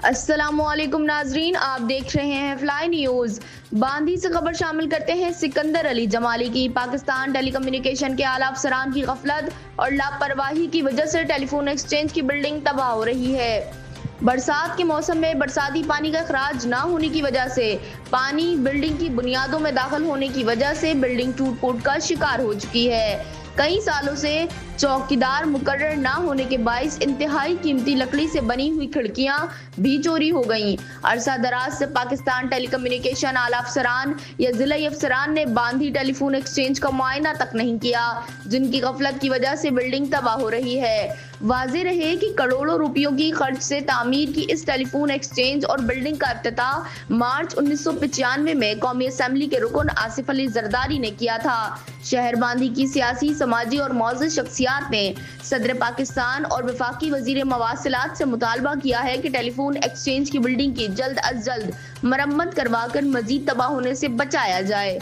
अस्सलामुअलैकुम नाजरीन, आप देख रहे हैं फ्लाई न्यूज। बांदी से खबर शामिल करते हैं। सिकंदर अली जमाली की पाकिस्तान टेलीकम्युनिकेशन के आला अफसरान की गफलत और लापरवाही की वजह से टेलीफोन एक्सचेंज की बिल्डिंग तबाह हो रही है। बरसात के मौसम में बरसाती पानी का अखराज न होने की वजह से पानी बिल्डिंग की बुनियादों में दाखिल होने की वजह से बिल्डिंग टूट फूट का शिकार हो चुकी है। कई सालों से चौकीदार मुकर्रर न होने के बाइस इंतहाई कीमती लकड़ी से बनी हुई खिड़कियां भी चोरी हो गईं। अरसा दराज से पाकिस्तान टेलीकम्युनिकेशन आला अफसरान या जिला अफसरान ने बांदी टेलीफोन एक्सचेंज का मुआयना तक नहीं किया, जिनकी गफलत की वजह से बिल्डिंग तबाह हो रही है। वाज़ेह रहे कि करोड़ों रुपयों की खर्च से तामीर की इस टेलीफोन एक्सचेंज और बिल्डिंग का इफ्तिताह मार्च 1995 में कौमी असेंबली के रुकन आसिफ अली जरदारी ने किया था। शहर बांदी की सियासी, समाजी और मौजूद शख्सियात ने सदर पाकिस्तान और वफाकी वजीर मवासिलात से मुतालबा किया है कि टेलीफोन एक्सचेंज की बिल्डिंग की जल्द अज जल्द मरम्मत करवाकर मजीद तबाह होने से बचाया जाए।